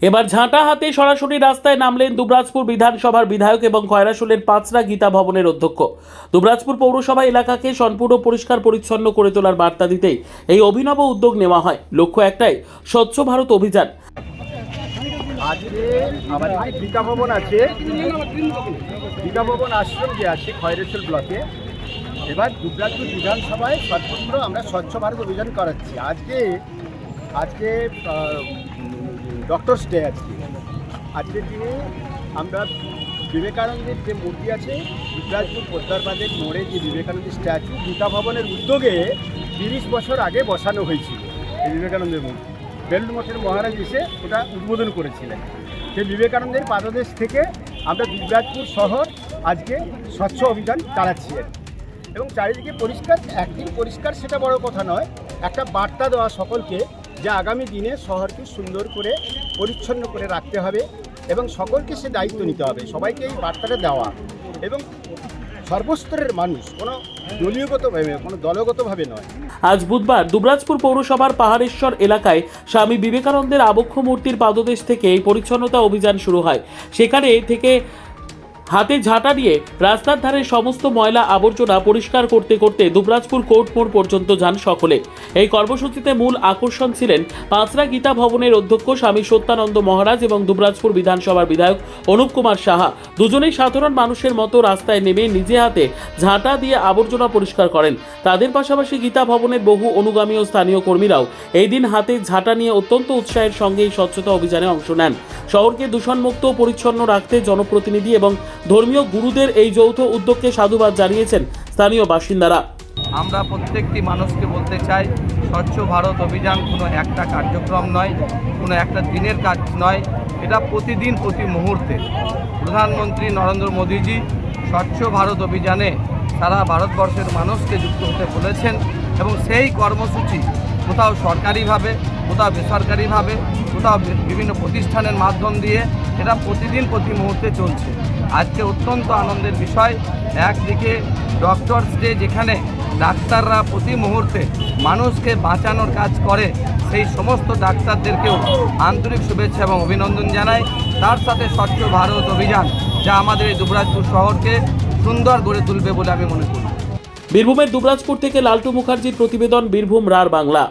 এবার ঝাঁটা হাতে সরাসরি রাস্তায় নামলেন দুবরাজপুর বিধানসভার বিধায়ক এবং খয়রাশুলের পাঁচরা গীতা ভবনের অধ্যক্ষ। দুবরাজপুর পৌরসভা এলাকাকে সম্পূর্ণ পরিষ্কার পরিচ্ছন্ন করে তোলার বার্তা দিতেই এই অভিনব উদ্যোগ নেওয়া হয়। লক্ষ্য একটাই, স্বচ্ছ ভারত অভিযান। আজকে আমাদের যে গীতা ভবন আছে, গীতা ভবন আশ্রম যে আছে খয়রাশুল ব্লকে, এবার দুবরাজপুর বিধানসভায় সর্বত্র আমরা স্বচ্ছ ভারত অভিযান করাচ্ছি। আজকে ডক্টরস ডে। আজকের দিনে আমরা বিবেকানন্দের যে মূর্তি আছে দুবরাজপুর পোদ্দারবাদের মোড়ে, যে বিবেকানন্দের স্ট্যাচু গীতা ভবনের উদ্যোগে 30 বছর আগে বসানো হয়েছিল। এই বিবেকানন্দের মূর্তি বেলুড় মঠের মহারাজ এসে ওটা উদ্বোধন করেছিলেন। সেই বিবেকানন্দের পাদদেশ থেকে আমরা দুবরাজপুর শহর আজকে স্বচ্ছ অভিযান চালাচ্ছি এবং চারিদিকে পরিষ্কার। একদিন পরিষ্কার সেটা বড় কথা নয়, একটা বার্তা দেওয়া সকলকে যে আগামী দিনে শহরকে সুন্দর করে পরিচ্ছন্ন করে রাখতে হবে এবং সকলকে সে দায়িত্ব নিতে হবে। সবাইকে এই বার্তাটা দেওয়া এবং সর্বস্তরের মানুষ, কোনো দলীয়গতভাবে, কোনো দলগতভাবে নয়। আজ বুধবার দুবরাজপুর পৌরসভার পাহাড়েশ্বর এলাকায় স্বামী বিবেকানন্দের আবক্ষ মূর্তির পাদদেশ থেকে এই পরিচ্ছন্নতা অভিযান শুরু হয়। সেখানে থেকে হাতে ঝাঁটা নিয়ে রাস্তার ধারে সমস্ত ময়লা আবর্জনা পরিষ্কার করতে করতে দুবরাজপুর কোর্ট মোড় পর্যন্ত যান সকলে। এই কর্মসূচিতে মূল আকর্ষণ ছিলেন পাঁচরা গীতা ভবনের অধ্যক্ষ স্বামী সত্যানন্দ মহারাজ এবং দুবরাজপুর বিধানসভার বিধায়ক অনুপ কুমার সাহা। দুজনেই সাধারণ মানুষের মতো রাস্তায় নেমে নিজে হাতে ঝাঁটা দিয়ে আবর্জনা পরিষ্কার করেন। তাদের পাশাপাশি গীতা ভবনের বহু অনুগামী ও স্থানীয় কর্মীরাও এই দিন হাতে ঝাঁটা নিয়ে অত্যন্ত উৎসাহের সঙ্গে এই স্বচ্ছতা অভিযানে অংশ নেন। শহরকে দূষণমুক্ত ও পরিচ্ছন্ন রাখতে জনপ্রতিনিধি এবং ধর্মীয় গুরুদের এই যৌথ উদ্যোগকে সাধুবাদ জানিয়েছেন স্থানীয় বাসিন্দারা। আমরা প্রত্যেকটি মানুষকে বলতে চাই, স্বচ্ছ ভারত অভিযান কোনো একটা কার্যক্রম নয়, কোনো একটা দিনের কাজ নয়, এটা প্রতিদিন প্রতি মুহূর্তে। প্রধানমন্ত্রী নরেন্দ্র মোদীজি স্বচ্ছ ভারত অভিযানে সারা ভারতবর্ষের মানুষকে যুক্ত হতে বলেছেন এবং সেই কর্মসূচি কোথাও সরকারিভাবে, কোথাও বেসরকারিভাবে, কোথাও বিভিন্ন প্রতিষ্ঠানের মাধ্যম দিয়ে এটা প্রতিদিন প্রতি মুহূর্তে চলছে। আজকে অত্যন্ত আনন্দের বিষয়, একদিকে ডক্টরস ডে, যেখানে ডাক্তাররা প্রতি মুহূর্তে মানুষকে বাঁচানোর কাজ করে, সেই সমস্ত ডাক্তারদেরকেও আন্তরিক শুভেচ্ছা এবং অভিনন্দন জানাই। তার সাথে স্বচ্ছ ভারত অভিযান, যা আমাদের এই দুবরাজপুর শহরকে সুন্দর গড়ে তুলবে বলে আমি মনে করি। বীরভূমের দুবরাজপুর থেকে লালটু মুখার্জির প্রতিবেদন, বীরভূম রার বাংলা।